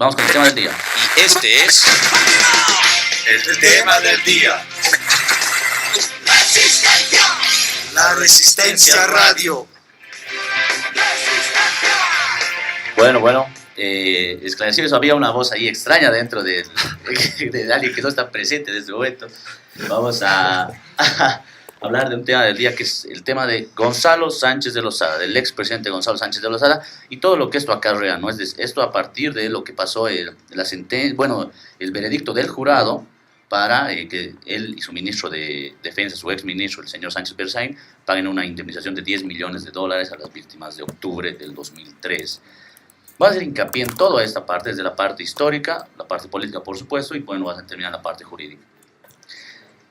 Vamos con el tema del día. Y este es el tema del día. La Resistencia Radio. Bueno, esclarecido eso, había una voz ahí extraña dentro de alguien que no está presente en este momento. Vamos a hablar de un tema del día que es el tema de Gonzalo Sánchez de Lozada, del expresidente Gonzalo Sánchez de Lozada, y todo lo que esto acarrea, ¿no? Esto a partir de lo que pasó, el veredicto del jurado para que él y su ministro de Defensa, su ex ministro, el señor Sánchez Berzaín, paguen una indemnización de $10 millones a las víctimas de octubre del 2003. Voy a hacer hincapié en toda esta parte, desde la parte histórica, la parte política, por supuesto, y bueno, vas a terminar la parte jurídica.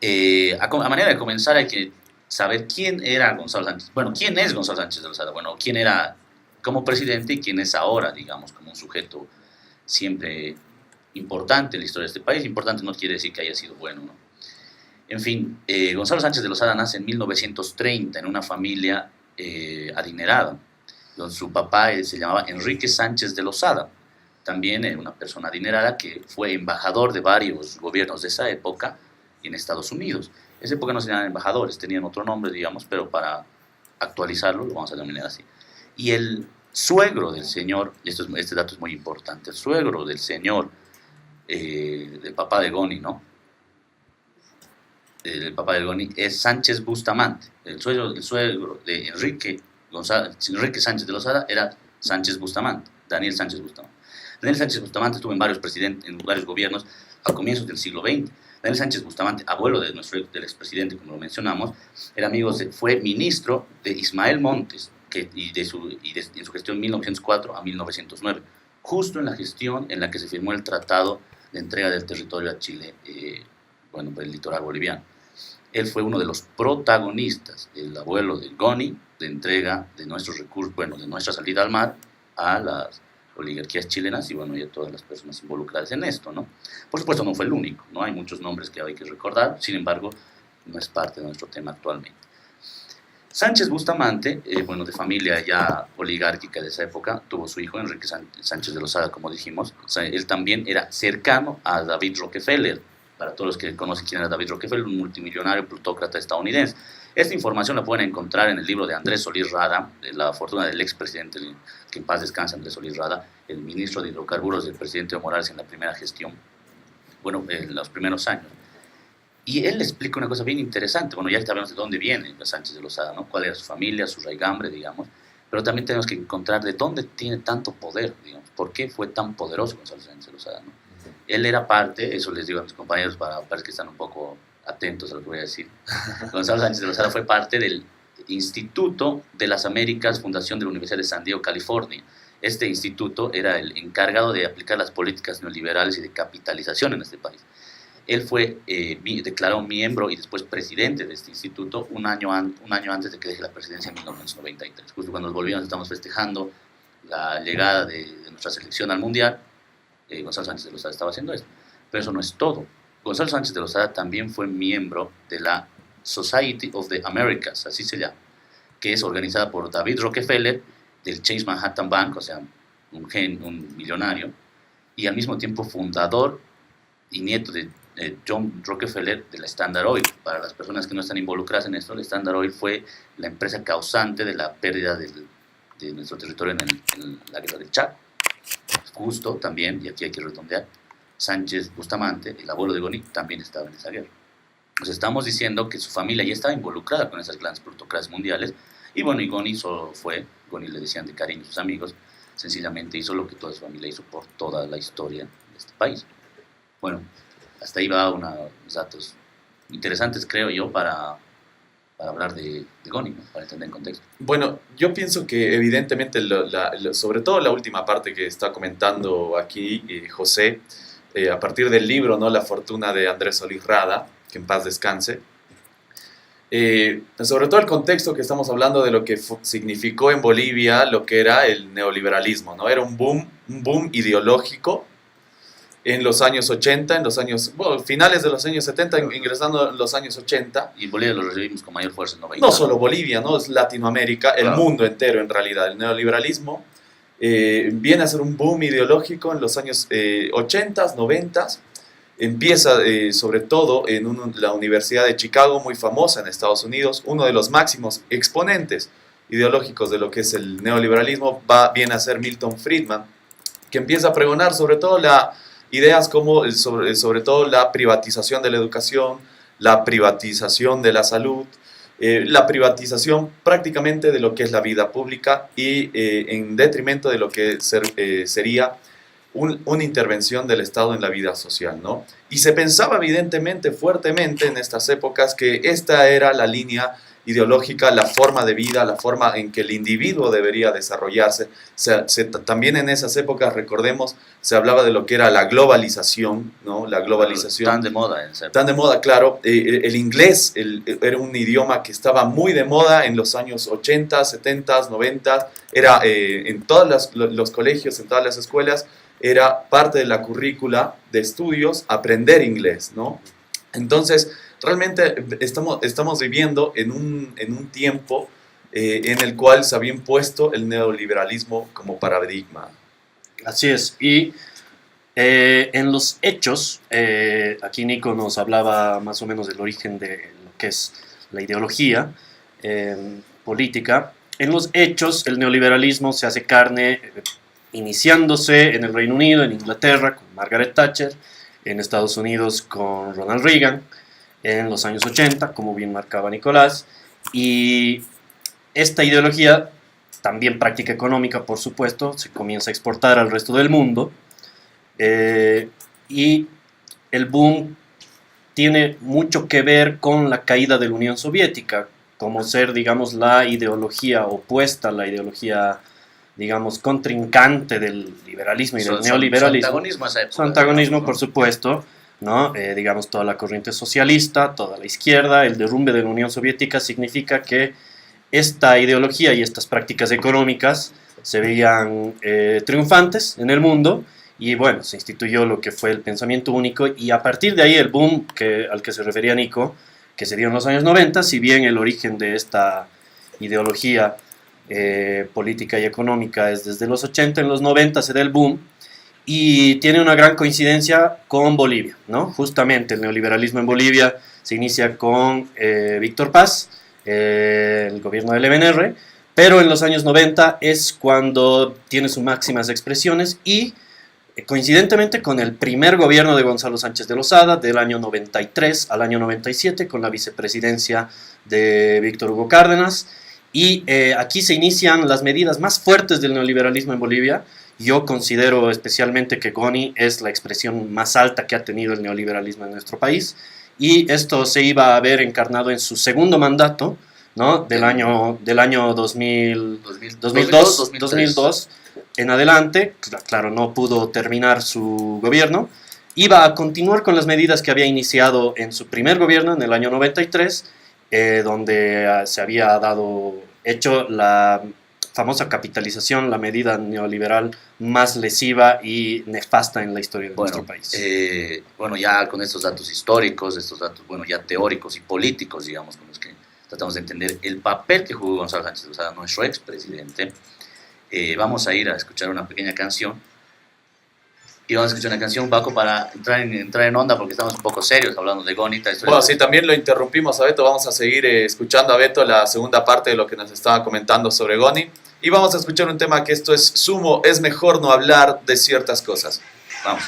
A manera de comenzar hay que saber quién era Gonzalo Sánchez. Bueno, ¿quién es Gonzalo Sánchez de Lozada? Bueno, quién era como presidente y quién es ahora, digamos, como un sujeto siempre importante en la historia de este país. Importante no quiere decir que haya sido bueno, ¿no? En fin, Gonzalo Sánchez de Lozada nace en 1930 en una familia adinerada. Su papá se llamaba Enrique Sánchez de Lozada, también una persona adinerada que fue embajador de varios gobiernos de esa época en Estados Unidos. En esa época no se llamaban embajadores, tenían otro nombre, digamos, pero para actualizarlo lo vamos a denominar así. Y el suegro del señor, y este dato es muy importante, el suegro del señor, del papá de Goni, ¿no? El papá de Goni es Sánchez Bustamante. El suegro de Enrique Sánchez de Lozada era Sánchez Bustamante, Daniel Sánchez Bustamante. Daniel Sánchez Bustamante estuvo en varios gobiernos a comienzos del siglo XX. Daniel Sánchez Bustamante, abuelo del expresidente, como lo mencionamos, fue ministro de Ismael Montes en su gestión 1904 a 1909, justo en la gestión en la que se firmó el tratado de entrega del territorio a Chile, por el litoral boliviano. Él fue uno de los protagonistas, el abuelo del Goni, de entrega de nuestros recursos, de nuestra salida al mar a las oligarquías chilenas y a todas las personas involucradas en esto, ¿no? Por supuesto no fue el único, ¿no? Hay muchos nombres que hay que recordar, sin embargo, no es parte de nuestro tema actualmente. Sánchez Bustamante, de familia ya oligárquica de esa época, tuvo su hijo Enrique Sánchez de Lozada, como dijimos. O sea, él también era cercano a David Rockefeller. Para todos los que conocen quién era David Rockefeller, un multimillonario plutócrata estadounidense. Esta información la pueden encontrar en el libro de Andrés Solís Rada, La fortuna del expresidente, que en paz descanse Andrés Solís Rada, el ministro de hidrocarburos del presidente Evo Morales en la primera gestión, en los primeros años. Y él le explica una cosa bien interesante. Ya sabemos de dónde viene Sánchez de Lozada, ¿no? Cuál era su familia, su raigambre, digamos. Pero también tenemos que encontrar de dónde tiene tanto poder, digamos. ¿Por qué fue tan poderoso Gonzalo Sánchez de Lozada, ¿no? Él era parte, eso les digo a mis compañeros para que están un poco atentos a lo que voy a decir. Gonzalo Sánchez de Lozada fue parte del Instituto de las Américas, fundación de la Universidad de San Diego, California. Este instituto era el encargado de aplicar las políticas neoliberales y de capitalización en este país. Él fue declarado miembro y después presidente de este instituto un año antes de que deje la presidencia en 1993. Justo cuando los bolivianos estamos festejando la llegada de nuestra selección al Mundial, Gonzalo Sánchez de Lozada estaba haciendo esto. Pero eso no es todo. Gonzalo Sánchez de Lozada también fue miembro de la Society of the Americas, así se llama, que es organizada por David Rockefeller, del Chase Manhattan Bank, o sea, un millonario, y al mismo tiempo fundador y nieto de John Rockefeller de la Standard Oil. Para las personas que no están involucradas en esto, la Standard Oil fue la empresa causante de la pérdida de nuestro territorio en la guerra del Chaco. Justo también, y aquí hay que redondear, Sánchez Bustamante, el abuelo de Goni, también estaba en esa guerra. Nos estamos diciendo que su familia ya estaba involucrada con esas grandes plutocracias mundiales, y Goni solo Goni le decían de cariño a sus amigos, sencillamente hizo lo que toda su familia hizo por toda la historia de este país. Hasta ahí va unos datos interesantes, creo yo, para hablar de Goni, ¿no? Para entender en contexto. Yo pienso que evidentemente, sobre todo la última parte que está comentando aquí José, a partir del libro, ¿no? La fortuna de Andrés Solís Rada, que en paz descanse, sobre todo el contexto que estamos hablando de lo que significó en Bolivia lo que era el neoliberalismo, ¿no? Era un boom ideológico en los años 80, finales de los años 70, ingresando en los años 80. Y Bolivia lo recibimos con mayor fuerza en 90. No solo Bolivia, ¿no? Es Latinoamérica, el mundo entero en realidad. El neoliberalismo viene a ser un boom ideológico en los años 80, 90. Empieza sobre todo en la Universidad de Chicago, muy famosa en Estados Unidos, uno de los máximos exponentes ideológicos de lo que es el neoliberalismo viene a ser Milton Friedman, que empieza a pregonar sobre todo ideas como sobre todo la privatización de la educación, la privatización de la salud, la privatización prácticamente de lo que es la vida pública y en detrimento de lo que sería una intervención del Estado en la vida social, ¿no? Y se pensaba evidentemente, fuertemente en estas épocas que esta era la línea ideológica, la forma de vida, la forma en que el individuo debería desarrollarse. También en esas épocas, recordemos, se hablaba de lo que era la globalización, ¿no? La globalización. Tan de moda en esa época. Tan de moda, claro. El inglés era un idioma que estaba muy de moda en los años 80, 70, 90. Era en todos los colegios, en todas las escuelas, era parte de la currícula de estudios aprender inglés, ¿no? Entonces, realmente estamos viviendo en un tiempo en el cual se había impuesto el neoliberalismo como paradigma. Así es. Y en los hechos, aquí Nico nos hablaba más o menos del origen de lo que es la ideología política. En los hechos, el neoliberalismo se hace carne iniciándose en el Reino Unido, en Inglaterra, con Margaret Thatcher, en Estados Unidos con Ronald Reagan, en los años 80, como bien marcaba Nicolás, y esta ideología, también práctica económica, por supuesto, se comienza a exportar al resto del mundo, y el boom tiene mucho que ver con la caída de la Unión Soviética, como ser, digamos, la ideología opuesta a la ideología, digamos, contrincante del liberalismo y del neoliberalismo. Su antagonismo a esa época. Su antagonismo, por supuesto, ¿no? Digamos, toda la corriente socialista, toda la izquierda, el derrumbe de la Unión Soviética significa que esta ideología y estas prácticas económicas se veían triunfantes en el mundo y, bueno, se instituyó lo que fue el pensamiento único y a partir de ahí el boom al que se refería Nico, que se dio en los años 90, si bien el origen de esta ideología política y económica es desde los 80, en los 90 se da el boom y tiene una gran coincidencia con Bolivia, ¿no? Justamente el neoliberalismo en Bolivia se inicia con Víctor Paz, el gobierno del MNR, pero en los años 90 es cuando tiene sus máximas expresiones y coincidentemente con el primer gobierno de Gonzalo Sánchez de Lozada, del año 93 al año 97, con la vicepresidencia de Víctor Hugo Cárdenas. Y aquí se inician las medidas más fuertes del neoliberalismo en Bolivia. Yo considero especialmente que Goni es la expresión más alta que ha tenido el neoliberalismo en nuestro país. Y esto se iba a ver encarnado en su segundo mandato, ¿no? Del año 2002 en adelante. Claro, no pudo terminar su gobierno. Iba a continuar con las medidas que había iniciado en su primer gobierno, en el año 93, donde se había hecho la famosa capitalización, la medida neoliberal más lesiva y nefasta en la historia de nuestro país. Bueno, ya con estos datos históricos, estos datos, bueno, ya teóricos y políticos, digamos, con los que tratamos de entender el papel que jugó Gonzalo Sánchez de Lozada, nuestro expresidente, vamos a ir a escuchar una pequeña canción. Y vamos a escuchar una canción, Paco, para entrar en onda, porque estamos un poco serios hablando de Gonita. Bueno, sí, también lo interrumpimos a Beto. Vamos a seguir escuchando a Beto la segunda parte de lo que nos estaba comentando sobre Goni. Y vamos a escuchar un tema que esto es sumo, es mejor no hablar de ciertas cosas. Vamos.